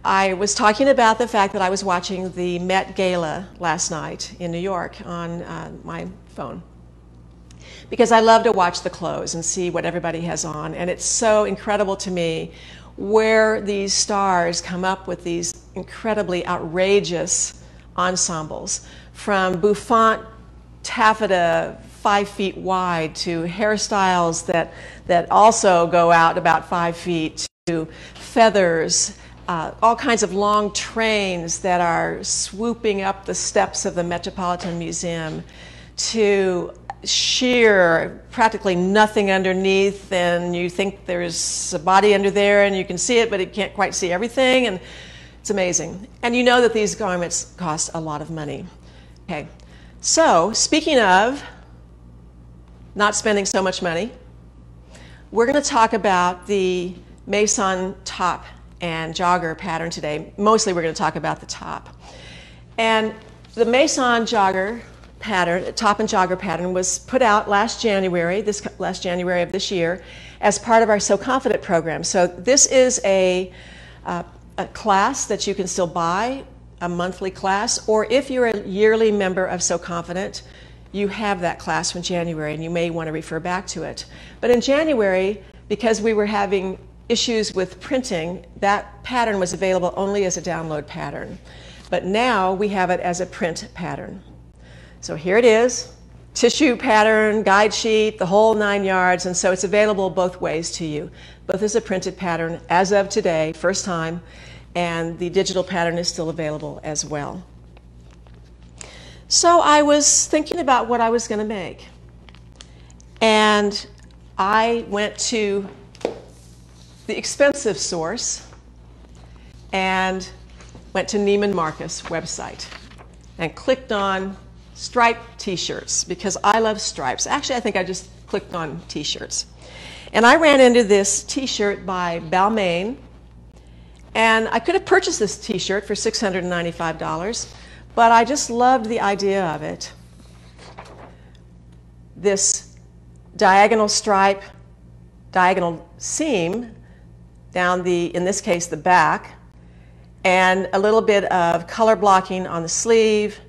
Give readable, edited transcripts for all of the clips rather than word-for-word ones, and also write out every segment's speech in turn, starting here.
I was talking about the fact that I was watching the Met Gala last night in New York on my phone, because I love to watch the clothes and see what everybody has on, and it's so incredible to me where these stars come up with these incredibly outrageous ensembles, from bouffant taffeta 5 feet wide to hairstyles that also go out about 5 feet, to feathers, all kinds of long trains that are swooping up the steps of the Metropolitan Museum, to sheer, practically nothing underneath, and you think there's a body under there and you can see it, but you can't quite see everything, and it's amazing. And you know that these garments cost a lot of money. Okay, so speaking of not spending so much money, we're going to talk about the Maison Top and Jogger pattern today. Mostly we're going to talk about the top. And the Maison Jogger pattern, top and jogger pattern, was put out last January of this year, as part of our So Confident program. So this is a class that you can still buy, a monthly class, or if you're a yearly member of So Confident, you have that class from January and you may want to refer back to it. But in January, because we were having issues with printing, that pattern was available only as a download pattern. But now we have it as a print pattern. So here it is, tissue pattern, guide sheet, the whole 9 yards, and so it's available both ways to you. Both as a printed pattern as of today, first time, and the digital pattern is still available as well. So I was thinking about what I was going to make, and I went to the expensive source and went to Neiman Marcus website and clicked on striped t-shirts, because I love stripes. Actually, I think I just clicked on t-shirts. And I ran into this t-shirt by Balmain, and I could have purchased this t-shirt for $695, but I just loved the idea of it. This diagonal stripe, diagonal seam down in this case, the back, and a little bit of color blocking on the sleeve.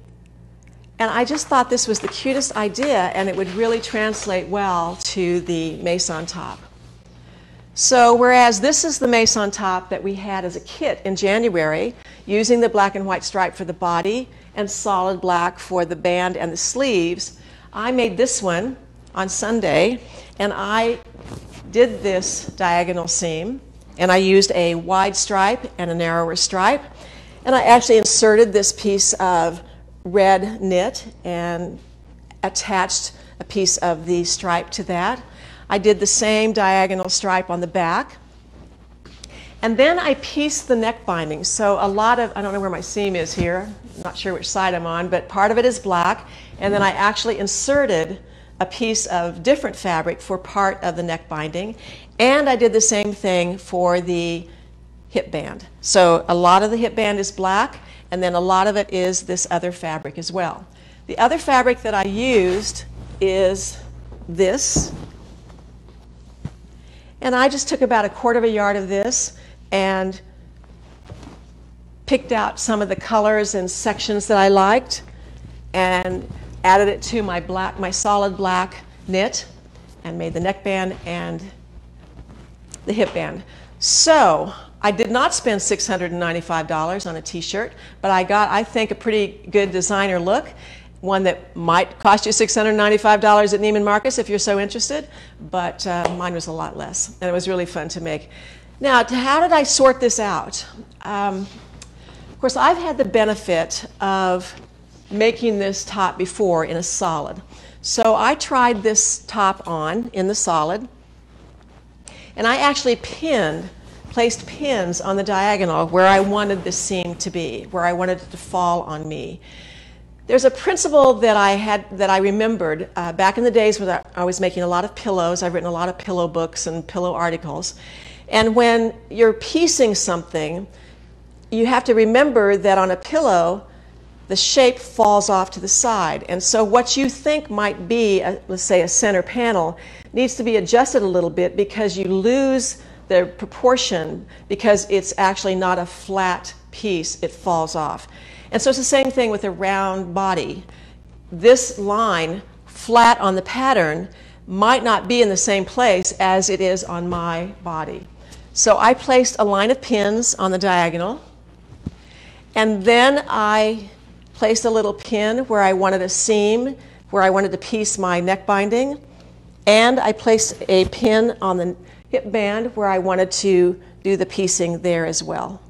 And I just thought this was the cutest idea, and it would really translate well to the Maison Top. So whereas this is the Maison Top that we had as a kit in January, using the black and white stripe for the body and solid black for the band and the sleeves, I made this one on Sunday, and I did this diagonal seam, and I used a wide stripe and a narrower stripe, and I actually inserted this piece of red knit and attached a piece of the stripe to that. I did the same diagonal stripe on the back, and then I pieced the neck binding. So a lot of, I don't know where my seam is here, I'm not sure which side I'm on, but part of it is black, and then I actually inserted a piece of different fabric for part of the neck binding, and I did the same thing for the hip band. So a lot of the hip band is black, and then a lot of it is this other fabric as well. The other fabric that I used is this, and I just took about 1/4 yard of this and picked out some of the colors and sections that I liked and added it to my solid black knit and made the neckband and the hip band. So I did not spend $695 on a t-shirt, but I got, I think, a pretty good designer look, one that might cost you $695 at Neiman Marcus if you're so interested, but mine was a lot less, and it was really fun to make. Now, how did I sort this out? Of course, I've had the benefit of making this top before in a solid. So I tried this top on in the solid, and I actually placed pins on the diagonal where I wanted the seam to be, where I wanted it to fall on me. There's a principle that I remembered back in the days when I was making a lot of pillows. I've written a lot of pillow books and pillow articles. And when you're piecing something, you have to remember that on a pillow, the shape falls off to the side. And so what you think might be, let's say, a center panel, needs to be adjusted a little bit because you lose the proportion, because it's actually not a flat piece, it falls off. And so it's the same thing with a round body. This line, flat on the pattern, might not be in the same place as it is on my body. So I placed a line of pins on the diagonal, and then I placed a little pin where I wanted a seam, where I wanted to piece my neck binding, and I placed a pin on the hip band where I wanted to do the piecing there as well.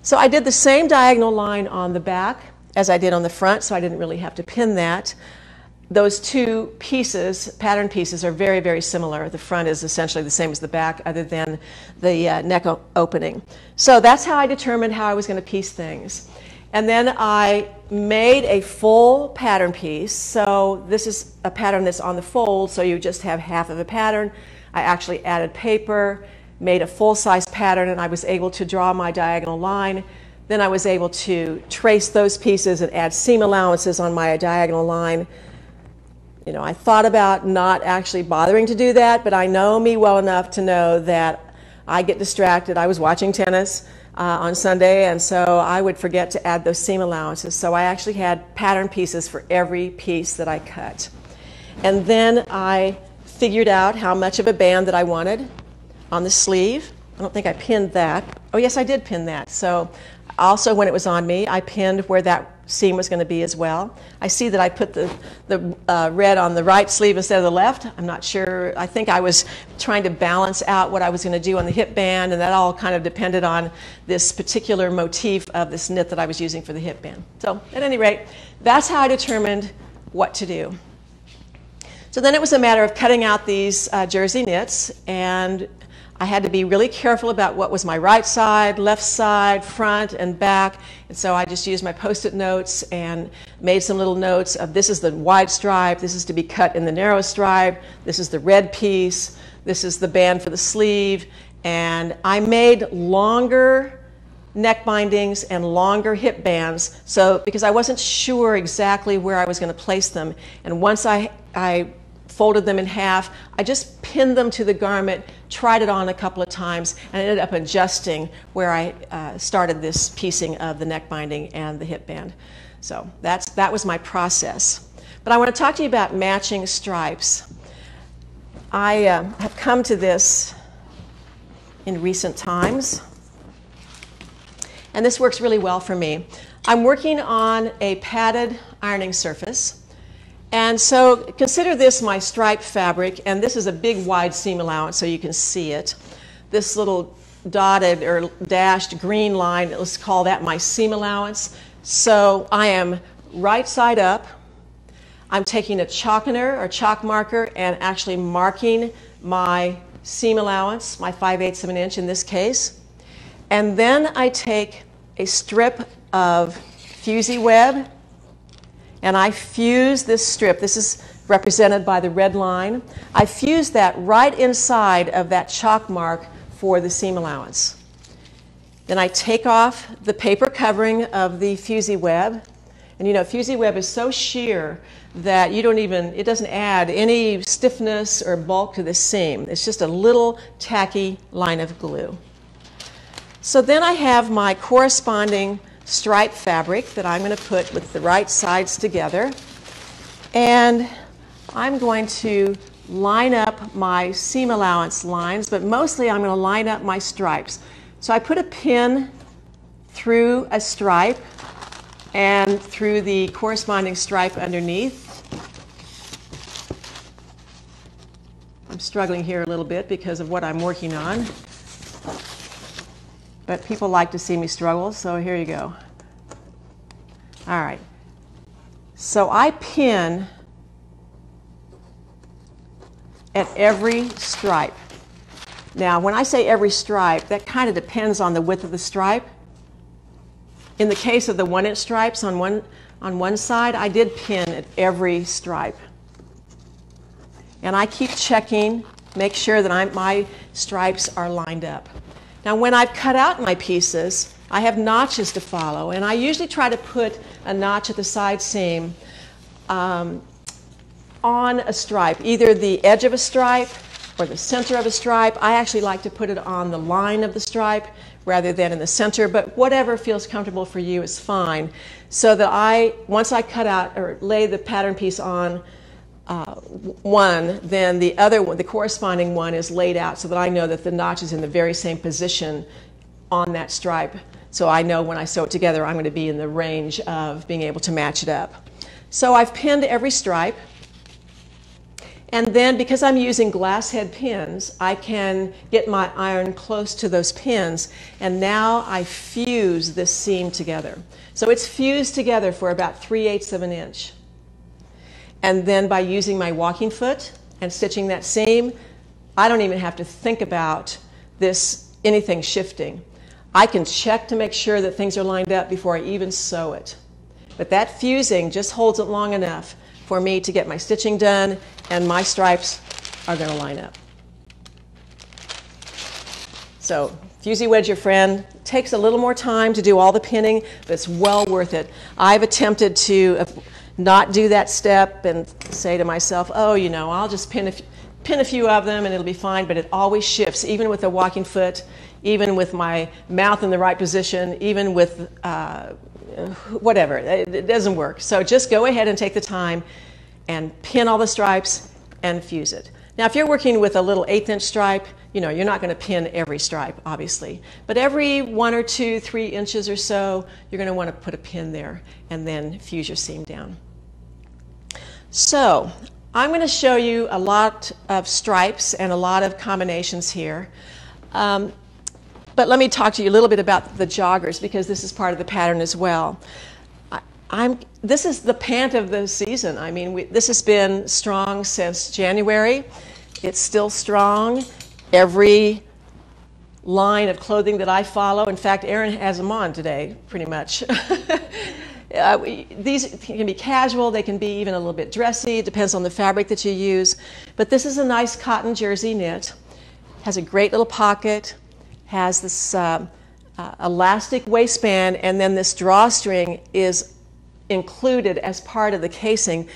So I did the same diagonal line on the back as I did on the front, so I didn't really have to pin that. Those two pieces, pattern pieces, are very, very similar. The front is essentially the same as the back, other than the neck opening. So that's how I determined how I was going to piece things. And then I made a full pattern piece. So this is a pattern that's on the fold, so you just have half of a pattern. I actually added paper, made a full-size pattern, and I was able to draw my diagonal line. Then I was able to trace those pieces and add seam allowances on my diagonal line. You know, I thought about not actually bothering to do that, but I know me well enough to know that I get distracted. I was watching tennis on Sunday, and so I would forget to add those seam allowances. So I actually had pattern pieces for every piece that I cut. And then I figured out how much of a band that I wanted on the sleeve. I don't think I pinned that. Oh yes, I did pin that. So also when it was on me, I pinned where that seam was going to be as well. I see that I put the red on the right sleeve instead of the left. I'm not sure. I think I was trying to balance out what I was going to do on the hip band, and that all kind of depended on this particular motif of this knit that I was using for the hip band. So at any rate, that's how I determined what to do. So then it was a matter of cutting out these jersey knits, and I had to be really careful about what was my right side, left side, front, and back. And so I just used my Post-it notes and made some little notes of this is the wide stripe, this is to be cut in the narrow stripe, this is the red piece, this is the band for the sleeve. And I made longer neck bindings and longer hip bands, so because I wasn't sure exactly where I was going to place them. And once I folded them in half, I just pinned them to the garment, tried it on a couple of times, and ended up adjusting where I started this piecing of the neck binding and the hip band. So that was my process. But I want to talk to you about matching stripes. I have come to this in recent times, and this works really well for me. I'm working on a padded ironing surface. And so consider this my striped fabric, and this is a big wide seam allowance so you can see it. This little dotted or dashed green line, let's call that my seam allowance. So I am right side up. I'm taking a chalkener or chalk marker and actually marking my seam allowance, my 5/8 of an inch in this case. And then I take a strip of fusee web, and I fuse this strip. This is represented by the red line. I fuse that right inside of that chalk mark for the seam allowance. Then I take off the paper covering of the fusee web. And you know, fusee web is so sheer that it doesn't add any stiffness or bulk to the seam. It's just a little tacky line of glue. So then I have my corresponding striped fabric that I'm going to put with the right sides together, and I'm going to line up my seam allowance lines, but mostly I'm going to line up my stripes. So I put a pin through a stripe and through the corresponding stripe underneath. I'm struggling here a little bit because of what I'm working on, but people like to see me struggle, so here you go. All right. So I pin at every stripe. Now, when I say every stripe, that kind of depends on the width of the stripe. In the case of the 1-inch stripes on one side, I did pin at every stripe. And I keep checking, make sure that my stripes are lined up. Now, when I've cut out my pieces, I have notches to follow, and I usually try to put a notch at the side seam on a stripe, either the edge of a stripe or the center of a stripe. I actually like to put it on the line of the stripe rather than in the center, but whatever feels comfortable for you is fine. So that once I cut out or lay the pattern piece on one, then the other one, the corresponding one, is laid out so that I know that the notch is in the very same position on that stripe. So I know when I sew it together, I'm going to be in the range of being able to match it up. So I've pinned every stripe. And then because I'm using glass head pins, I can get my iron close to those pins. And now I fuse this seam together. So it's fused together for about 3/8 of an inch. And then by using my walking foot and stitching that seam, I don't even have to think about anything shifting. I can check to make sure that things are lined up before I even sew it. But that fusing just holds it long enough for me to get my stitching done, and my stripes are going to line up. So Fusee Wedge your friend. It takes a little more time to do all the pinning, but it's well worth it. I've attempted to not do that step and say to myself, oh, you know, I'll just pin a few of them and it'll be fine, but it always shifts, even with a walking foot, even with my mouth in the right position, even with whatever. It doesn't work. So just go ahead and take the time and pin all the stripes and fuse it. Now, if you're working with a little 1/8 inch stripe, you know, you're not going to pin every stripe, obviously. But every 1 or 2, 3 inches or so, you're going to want to put a pin there and then fuse your seam down. So I'm going to show you a lot of stripes and a lot of combinations here. But let me talk to you a little bit about the joggers, because this is part of the pattern as well. This is the pant of the season. I mean, this has been strong since January. It's still strong. Every line of clothing that I follow, in fact, Erin has them on today, pretty much. These can be casual, they can be even a little bit dressy, it depends on the fabric that you use. But this is a nice cotton jersey knit. Has a great little pocket, has this elastic waistband, and then this drawstring is included as part of the casing,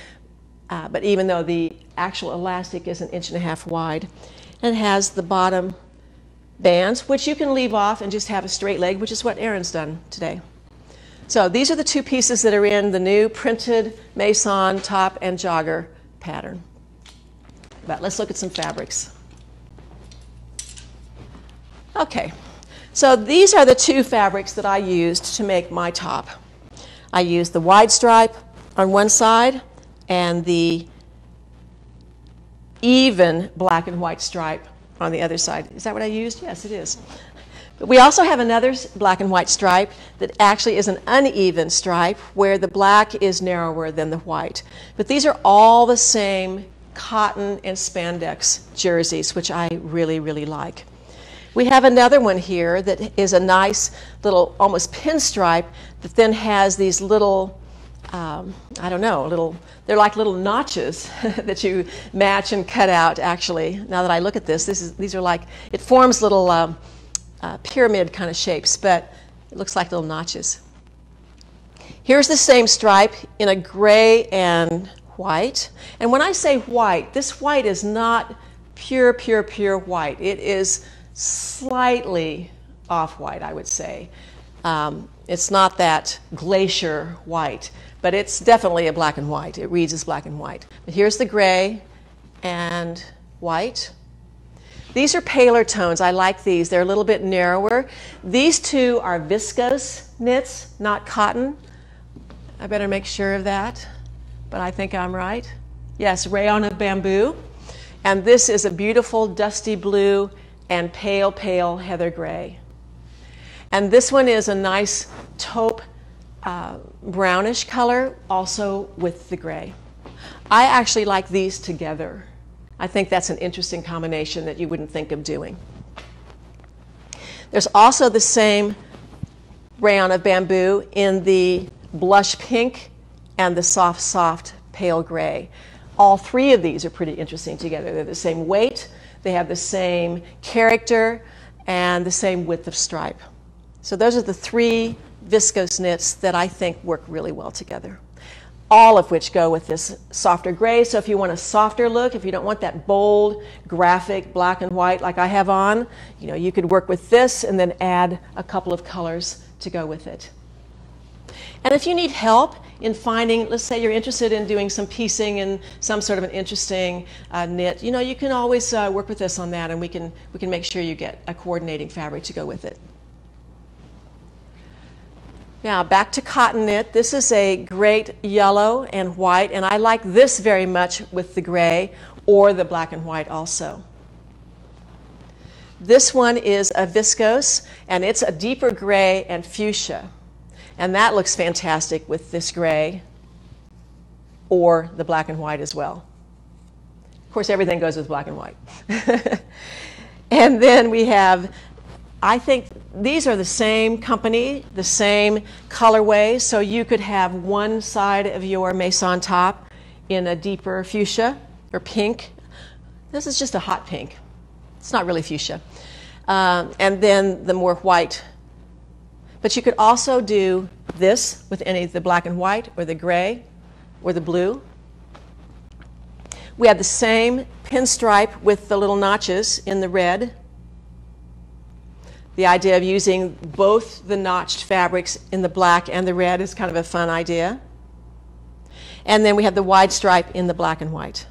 but even though the actual elastic is 1.5 inches wide. And it has the bottom bands, which you can leave off and just have a straight leg, which is what Erin's done today. So these are the two pieces that are in the new printed Maison Top and Jogger pattern. But let's look at some fabrics. Okay, so these are the two fabrics that I used to make my top. I used the wide stripe on one side and the even black and white stripe on the other side. Is that what I used? Yes, it is. But we also have another black and white stripe that actually is an uneven stripe where the black is narrower than the white. But these are all the same cotton and spandex jerseys, which I really, really like. We have another one here that is a nice little almost pinstripe that then has these little, I don't know, they're like little notches that you match and cut out, actually. Now that I look at this, these are like, it forms little pyramid kind of shapes, but it looks like little notches. Here's the same stripe in a gray and white. And when I say white, this white is not pure white. It is slightly off-white, I would say. It's not that glacier white, but it's definitely a black and white. It reads as black and white. But here's the gray and white. These are paler tones. I like these. They're a little bit narrower. These two are viscose knits, not cotton. I better make sure of that, but I think I'm right. Yes, rayon of bamboo. And this is a beautiful dusty blue and pale heather gray. And this one is a nice taupe brownish color, also with the gray. I actually like these together. I think that's an interesting combination that you wouldn't think of doing. There's also the same rayon of bamboo in the blush pink and the soft pale gray. All three of these are pretty interesting together. They're the same weight, they have the same character, and the same width of stripe. So those are the three viscose knits that I think work really well together. all of which go with this softer gray. So if you want a softer look, if you don't want that bold, graphic black and white like I have on, you could work with this and then add a couple of colors to go with it. And if you need help in finding, let's say you're interested in doing some piecing and some sort of an interesting knit, you can always work with us on that, and we can make sure you get a coordinating fabric to go with it. Now back to cotton knit. This is a great yellow and white, and I like this very much with the gray or the black and white also. This one is a viscose, and it's a deeper gray and fuchsia. And that looks fantastic with this gray or the black and white as well. Of course, everything goes with black and white. And then we have, I think these are the same company, the same colorway, so you could have one side of your Maison top in a deeper fuchsia or pink. This is just a hot pink. It's not really fuchsia. And then the more white. But you could also do this with any of the black and white or the gray or the blue. We have the same pinstripe with the little notches in the red. The idea of using both the notched fabrics in the black and the red is kind of a fun idea. And then we have the wide stripe in the black and white.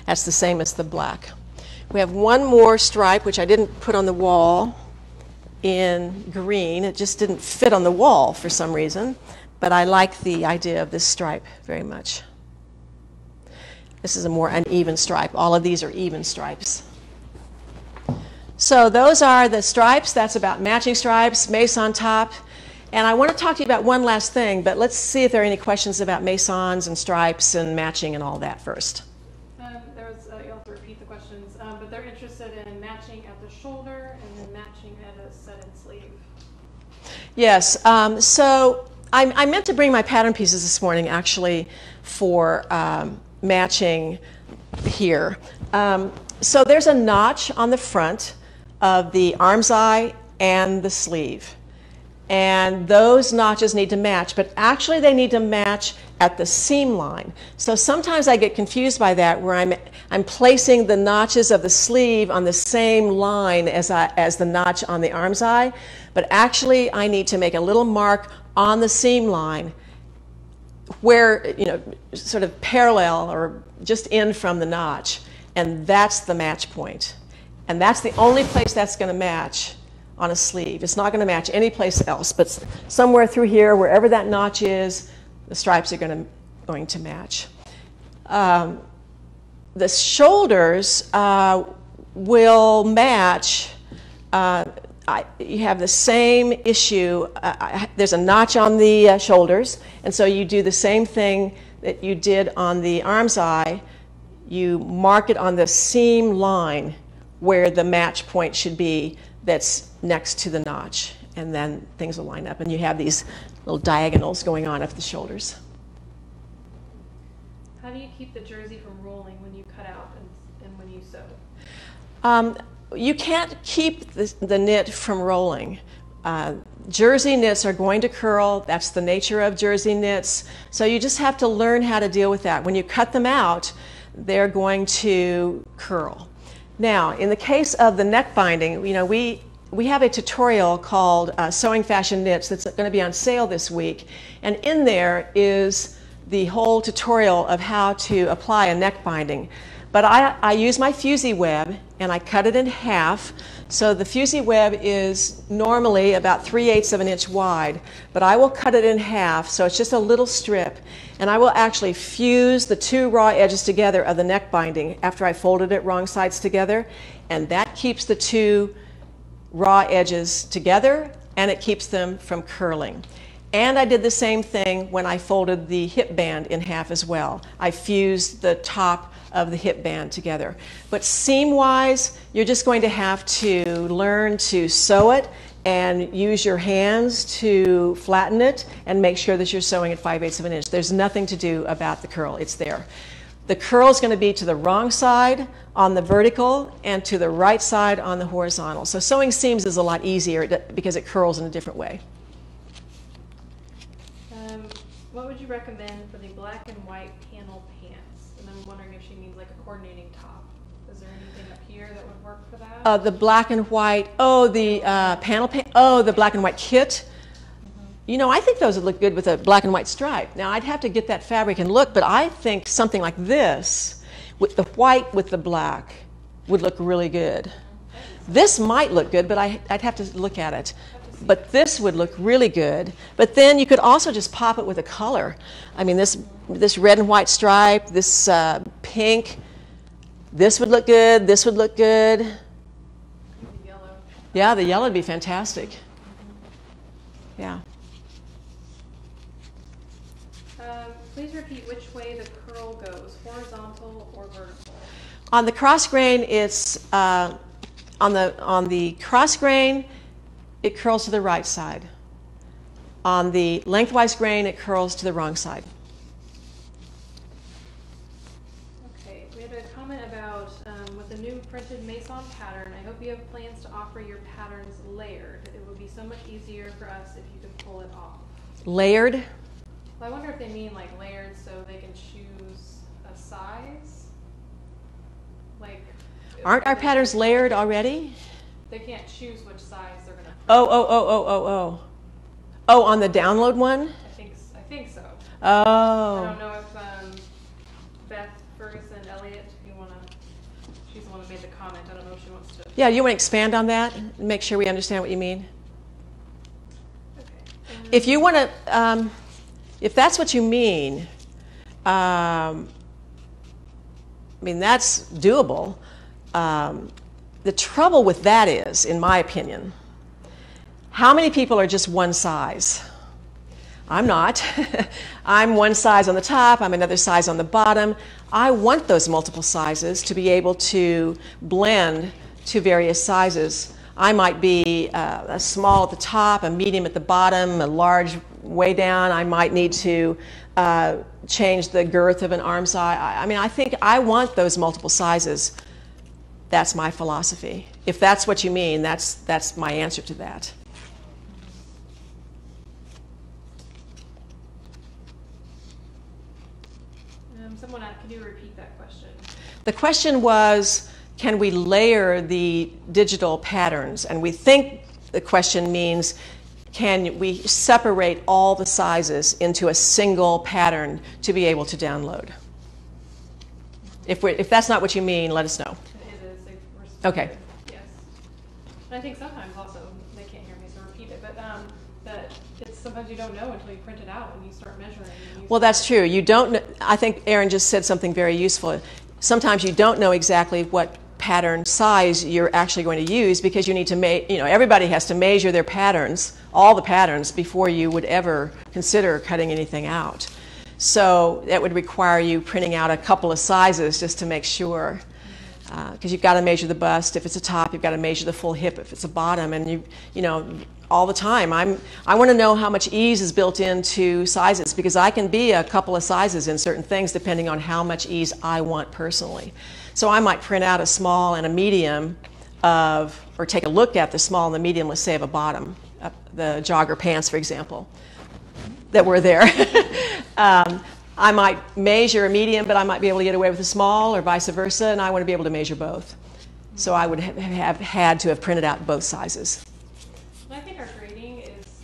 That's the same as the black. We have one more stripe, which I didn't put on the wall, in green. It just didn't fit on the wall for some reason, but I like the idea of this stripe very much. This is a more uneven stripe. All of these are even stripes. So those are the stripes. That's about matching stripes, Maison top. And I want to talk to you about one last thing, but let's see if there are any questions about Maisons and stripes and matching and all that first. You'll have to repeat the questions, but they're interested in matching at the shoulder and then matching at a set-in sleeve. Yes, so I meant to bring my pattern pieces this morning actually for matching here. So there's a notch on the front of the armscye and the sleeve. And those notches need to match, but actually they need to match at the seam line. So sometimes I get confused by that, where I'm placing the notches of the sleeve on the same line as the notch on the armscye, but actually I need to make a little mark on the seam line where, sort of parallel or just in from the notch, and that's the match point. And that's the only place that's going to match on a sleeve. It's not going to match any place else, but somewhere through here, wherever that notch is, the stripes are going to match. The shoulders will match. You have the same issue. There's a notch on the shoulders, and so you do the same thing that you did on the armscye. You mark it on the seam line where the match point should be, that's next to the notch, and then things will line up, and you have these little diagonals going on up the shoulders. How do you keep the jersey from rolling when you cut out and when you sew? You can't keep the knit from rolling. Jersey knits are going to curl. That's the nature of jersey knits. So you just have to learn how to deal with that. When you cut them out, they're going to curl. Now, in the case of the neck binding, we have a tutorial called Sewing Fashion Knits that's going to be on sale this week, and in there is the whole tutorial of how to apply a neck binding. But I use my fusee web and I cut it in half. So the fusee web is normally about 3/8 of an inch wide, but I will cut it in half, so it's just a little strip, and I will actually fuse the two raw edges together of the neck binding after I folded it wrong sides together, and that keeps the two raw edges together, and it keeps them from curling. And I did the same thing when I folded the hip band in half as well. I fused the top of the hip band together. But seam-wise, you're just going to have to learn to sew it and use your hands to flatten it and make sure that you're sewing at 5/8 of an inch. There's nothing to do about the curl. It's there. The curl is going to be to the wrong side on the vertical and to the right side on the horizontal. So sewing seams is a lot easier because it curls in a different way. What would you recommend for the black and white panel pants? And I'm wondering if she means like a coordinating top. Is there anything up here that would work for that? The black and white, oh, the the black and white kit. You know, I think those would look good with a black and white stripe. Now, I'd have to get that fabric and look, but I think something like this, with the white with the black, would look really good. This might look good, but I'd have to look at it. But this would look really good. But then you could also just pop it with a color. I mean, this red and white stripe, this pink, this would look good, this would look good. The yellow. Yeah, the yellow would be fantastic. Yeah. Please repeat which way the curl goes, horizontal or vertical. On the cross grain, it's on the cross grain, it curls to the right side. On the lengthwise grain, it curls to the wrong side. Okay, we had a comment about with the new printed Maison pattern, I hope you have plans to offer your patterns layered. It would be so much easier for us if you could pull it off. Layered? Well, I wonder if they mean like layered so they can choose a size? Like, Aren't our patterns layered already? They can't choose which size they're going to. Oh, on the download one? I think so. Oh. I don't know if Beth Ferguson Elliott, if you want to, she's the one who made the comment. I don't know if she wants to. Yeah, you want to expand on that? Make sure we understand what you mean. Okay. If you want to, if that's what you mean, I mean, that's doable. The trouble with that is, in my opinion, how many people are just one size? I'm not. I'm one size on the top, I'm another size on the bottom. I want those multiple sizes to be able to blend to various sizes. I might be a small at the top, a medium at the bottom, a large way down. I might need to change the girth of an arm size. I mean, I think I want those multiple sizes. That's my philosophy. If that's what you mean, that's my answer to that. Someone asked, can you repeat that question? The question was, can we layer the digital patterns? And we think the question means, can we separate all the sizes into a single pattern to be able to download? If that's not what you mean, let us know. It is. Okay. Yes. And I think sometimes also, they can't hear me, so repeat it, but that it's sometimes you don't know until you print it out and you start measuring. Well, that's true. You don't know, I think Erin just said something very useful. Sometimes you don't know exactly what pattern size you're actually going to use because you need to everybody has to measure their patterns, all the patterns, before you would ever consider cutting anything out. So that would require you printing out a couple of sizes just to make sure, because you've got to measure the bust. If it's a top, you've got to measure the full hip if it's a bottom, and you know, all the time. I want to know how much ease is built into sizes because I can be a couple of sizes in certain things depending on how much ease I want personally. So I might print out a small and a medium or take a look at the small and the medium, let's say of a bottom, the jogger pants, for example, that were there. I might measure a medium, but I might be able to get away with a small or vice versa, and I want to be able to measure both. So I would have had to have printed out both sizes. I think our grading is,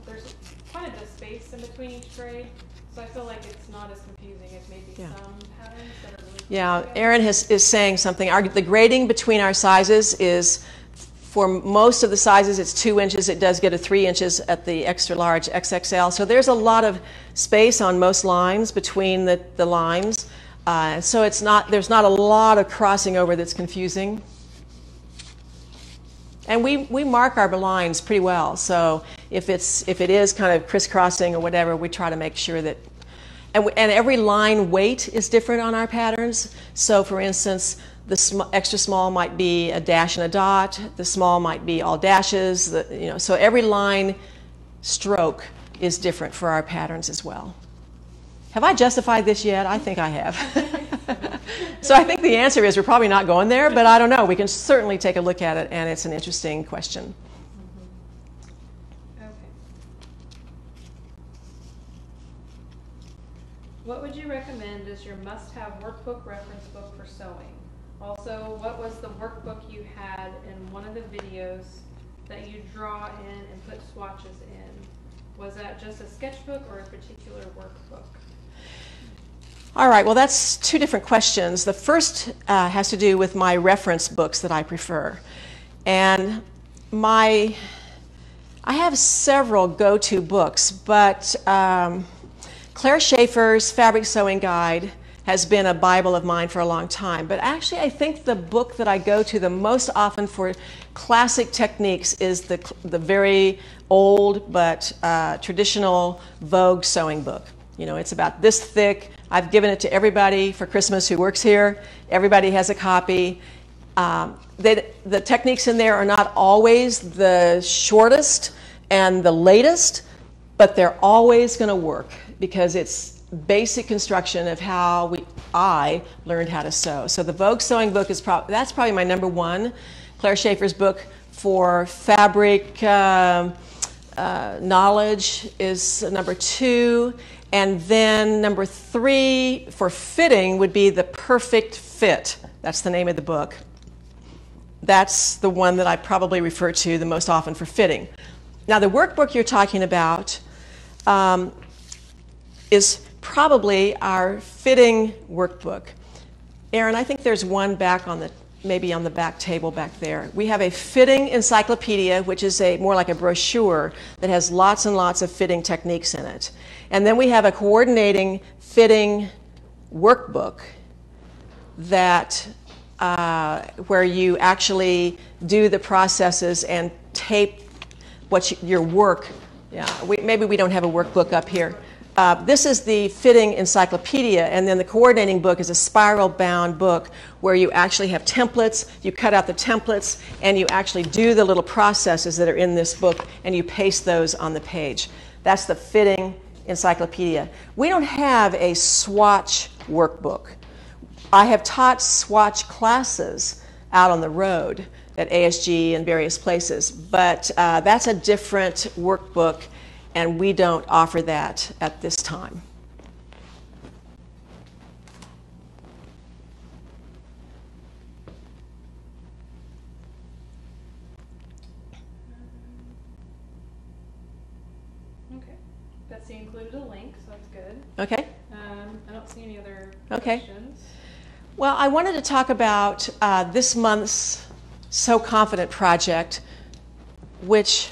there's quite a bit of space in between each grade, so I feel like it's not as confusing as maybe some patterns that are really Yeah, Erin is saying something. The grading between our sizes is, for most of the sizes, it's 2 inches. It does get a 3 inches at the extra large XXL. So there's a lot of space on most lines between the lines. So there's not a lot of crossing over that's confusing. And we mark our lines pretty well. So if it is kind of crisscrossing or whatever, we try to make sure that. And every line weight is different on our patterns. So for instance, the extra small might be a dash and a dot. The small might be all dashes. So every line stroke is different for our patterns as well. Have I justified this yet? I think I have. So I think the answer is we're probably not going there, but I don't know. We can certainly take a look at it, and it's an interesting question. Okay. What would you recommend as your must-have workbook reference book for sewing? Also, what was the workbook you had in one of the videos that you draw in and put swatches in? Was that just a sketchbook or a particular workbook? All right, well, that's two different questions. The first has to do with my reference books that I prefer. And I have several go-to books, but Claire Schaefer's Fabric Sewing Guide has been a Bible of mine for a long time. But actually, I think the book that I go to the most often for classic techniques is the very old but traditional Vogue sewing book. You know, it's about this thick. I've given it to everybody for Christmas who works here. Everybody has a copy. The techniques in there are not always the shortest and the latest, but they're always going to work because it's basic construction of how I learned how to sew. So the Vogue sewing book is that's probably my number one. Claire Schaefer's book for fabric knowledge is number two. And then number three for fitting would be The Perfect Fit. That's the name of the book. That's the one that I probably refer to the most often for fitting. Now, the workbook you're talking about is probably our fitting workbook. Erin, I think there's one back on maybe on the back table back there. We have a fitting encyclopedia, which is more like a brochure that has lots and lots of fitting techniques in it. And then we have a coordinating fitting workbook that where you actually do the processes and tape your work. Yeah, maybe we don't have a workbook up here. This is the fitting encyclopedia, and then the coordinating book is a spiral-bound book where you actually have templates, you cut out the templates, and you actually do the little processes that are in this book, and you paste those on the page. That's the fitting encyclopedia. We don't have a swatch workbook. I have taught swatch classes out on the road at ASG and various places, but that's a different workbook, and we don't offer that at this time. Okay. Betsy included a link, so that's good. Okay. I don't see any other Okay. questions. Well, I wanted to talk about this month's So Confident project, which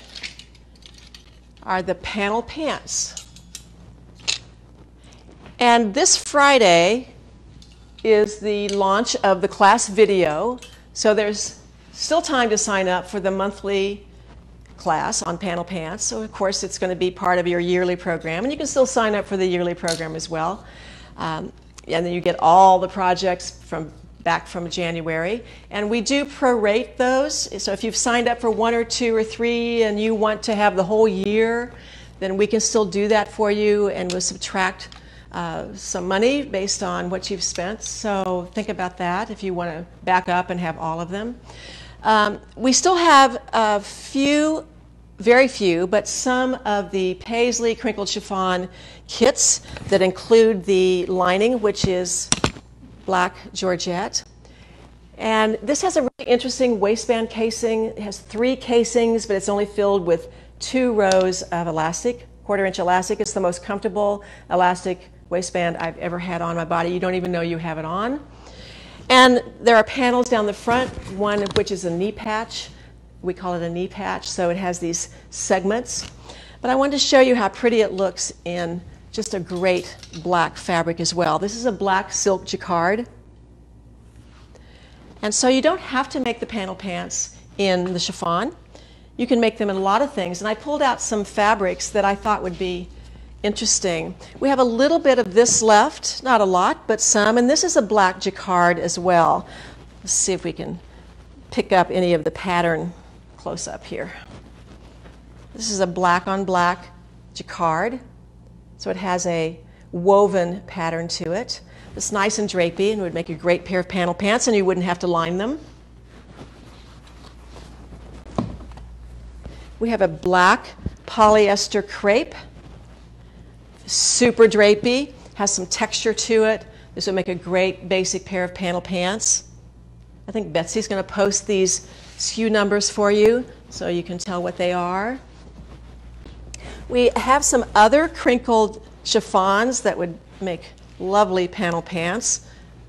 are the panel pants. And this Friday is the launch of the class video, so there's still time to sign up for the monthly class on panel pants. So of course it's going to be part of your yearly program, and you can still sign up for the yearly program as well. And then you get all the projects back from January. And we do prorate those. So if you've signed up for 1 or 2 or 3 and you want to have the whole year, then we can still do that for you, and we'll subtract some money based on what you've spent. So think about that if you want to back up and have all of them. We still have a few, very few, but some of the paisley crinkled chiffon kits that include the lining, which is black georgette. And this has a really interesting waistband casing. It has 3 casings, but it's only filled with 2 rows of elastic, 1/4-inch elastic. It's the most comfortable elastic waistband I've ever had on my body. You don't even know you have it on. And there are panels down the front, one of which is a knee patch. We call it a knee patch, so it has these segments. But I wanted to show you how pretty it looks in just a great black fabric as well. This is a black silk jacquard. And so you don't have to make the panel pants in the chiffon. You can make them in a lot of things. And I pulled out some fabrics that I thought would be interesting. We have a little bit of this left, not a lot, but some. And this is a black jacquard as well. Let's see if we can pick up any of the pattern close up here. This is a black on black jacquard. So it has a woven pattern to it. It's nice and drapey and would make a great pair of panel pants, and you wouldn't have to line them. We have a black polyester crepe, super drapey. has some texture to it. This would make a great basic pair of panel pants. I think Betsy's going to post these SKU numbers for you so you can tell what they are. We have some other crinkled chiffons that would make lovely panel pants.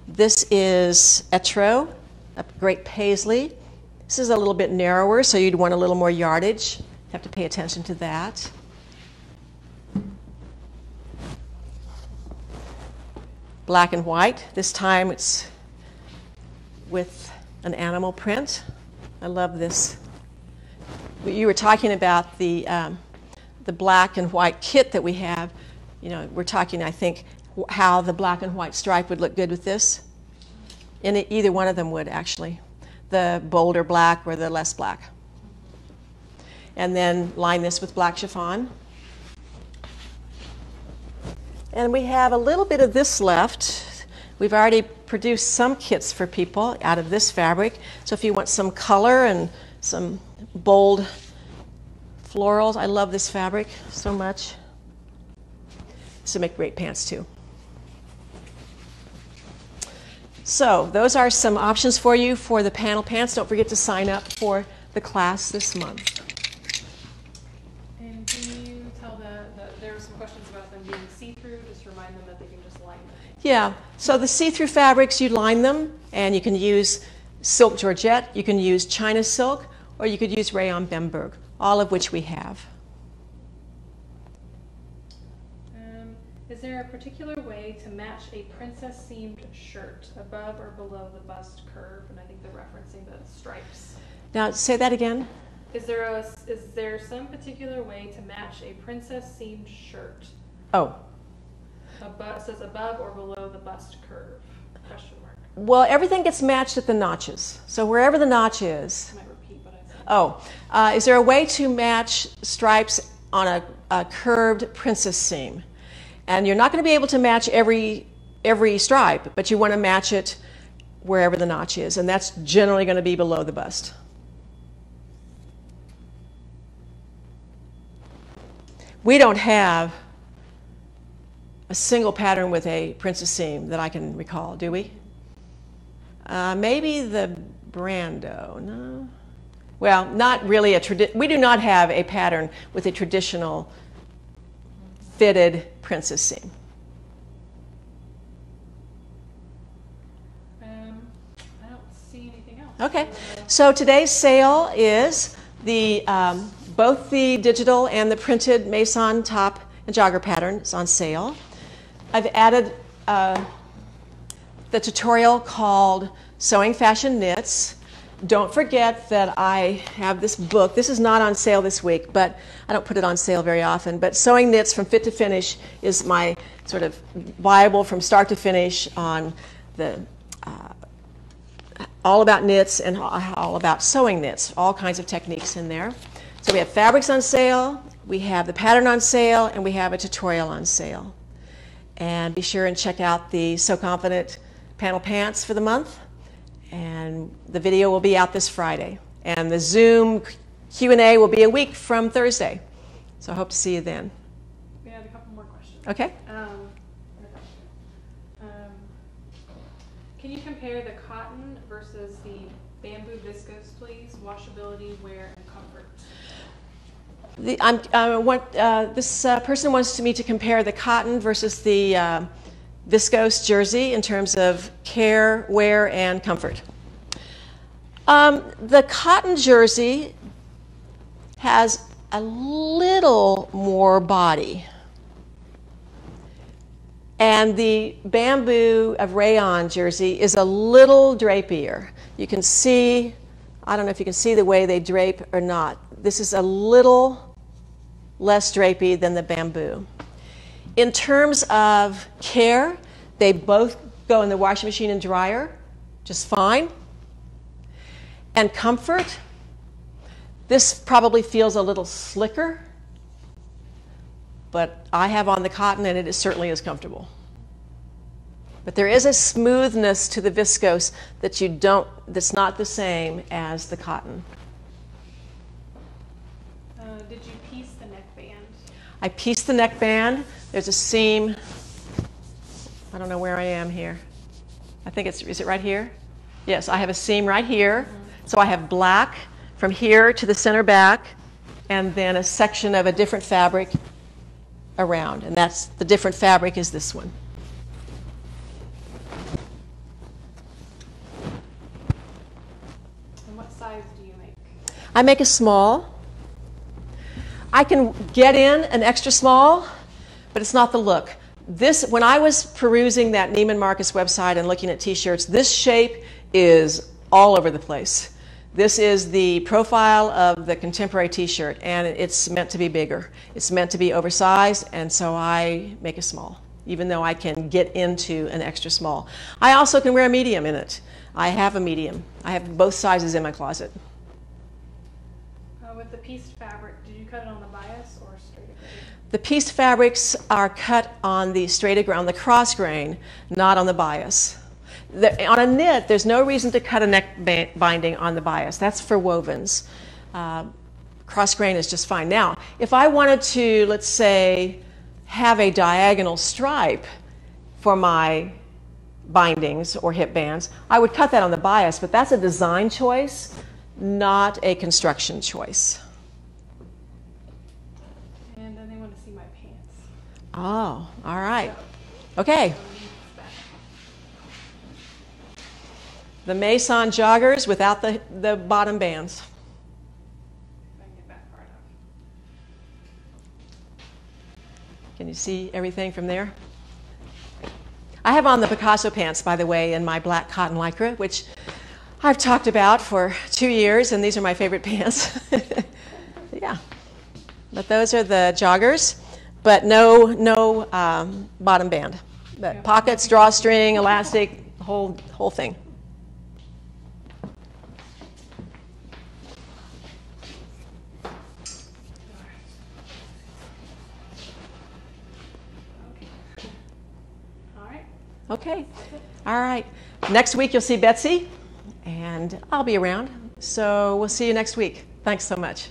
This is Etro, a great paisley. This is a little bit narrower, so you'd want a little more yardage. You have to pay attention to that. Black and white. This time it's with an animal print. I love this. You were talking about the black and white kit that we have. You know, we're talking, I think, how the black and white stripe would look good with this. And either one of them would, actually. The bolder black or the less black. And then line this with black chiffon. And we have a little bit of this left. We've already produced some kits for people out of this fabric. So if you want some color and some bold florals, I love this fabric so much. This will make great pants too. So those are some options for you for the panel pants. Don't forget to sign up for the class this month. And can you tell there were some questions about them being see-through, just remind them that they can just line them. Yeah, so the see-through fabrics, you line them, and you can use silk georgette, you can use China silk, or you could use rayon Bemberg, all of which we have. Is there a particular way to match a princess-seamed shirt above or below the bust curve? And I think they're referencing the stripes. Now, say that again. Is there some particular way to match a princess-seamed shirt? Oh. It says above or below the bust curve? Question mark. Well, everything gets matched at the notches. So wherever the notch is. I might repeat what I said. Oh. Is there a way to match stripes on a curved princess seam? And you're not going to be able to match every stripe, but you want to match it wherever the notch is, and that's generally going to be below the bust. We don't have a single pattern with a princess seam that I can recall, do we? Maybe the Brando, no? Well, not really we do not have a pattern with a traditional fitted princess seam. I don't see anything else. Okay, so today's sale is both the digital and the printed Maison Top and Jogger patterns on sale. I've added the tutorial called Sewing Fashion Knits. Don't forget that I have this book. This is not on sale this week, but I don't put it on sale very often. But Sewing Knits from Fit to Finish is my sort of Bible from start to finish on the all about knits and all about sewing knits, all kinds of techniques in there. So we have fabrics on sale, we have the pattern on sale, and we have a tutorial on sale. And be sure and check out the So Confident panel pants for the month. And the video will be out this Friday. And the Zoom Q&A will be a week from Thursday. So I hope to see you then. We have a couple more questions. Okay. Can you compare the cotton versus the bamboo viscose, please? Washability, wear, and comfort. This person wants me to compare the cotton versus the viscose jersey in terms of care, wear, and comfort. The cotton jersey has a little more body, and the bamboo of rayon jersey is a little drapier. You can see, I don't know if you can see the way they drape or not. This is a little less drapey than the bamboo. In terms of care, they both go in the washing machine and dryer just fine. And comfort, this probably feels a little slicker, but I have on the cotton and it certainly is comfortable. But there is a smoothness to the viscose that's not the same as the cotton. Did you piece the neckband? I pieced the neckband. There's a seam I don't know where I am here. I think is it right here? Yes, I have a seam right here. So I have black from here to the center back, and then a section of a different fabric around. And that's the different fabric is this one. And what size do you make? I make a small. I can get in an extra small, but it's not the look. This, when I was perusing that Neiman Marcus website and looking at t-shirts, this shape is all over the place. This is the profile of the contemporary t-shirt, and it's meant to be bigger. It's meant to be oversized, and so I make a small, even though I can get into an extra small. I also can wear a medium in it. I have a medium. I have both sizes in my closet. With the pieced fabric, did you cut it on the bias or straight grain? The pieced fabrics are cut on the straight grain, on the cross grain, not on the bias. On a knit, there's no reason to cut a neck binding on the bias. That's for wovens. Cross grain is just fine. Now, if I wanted to, let's say, have a diagonal stripe for my bindings or hip bands, I would cut that on the bias, but that's a design choice, not a construction choice. And then they want to see my pants. Oh, all right. Okay. The Maison joggers without the bottom bands. If I can get back far enough. Can you see everything from there? I have on the Picasso pants, by the way, in my black cotton lycra, which I've talked about for 2 years, and these are my favorite pants. Yeah. But those are the joggers, but no bottom band. But pockets, drawstring, elastic, whole thing. Okay. All right. Next week you'll see Betsy, and I'll be around. So we'll see you next week. Thanks so much.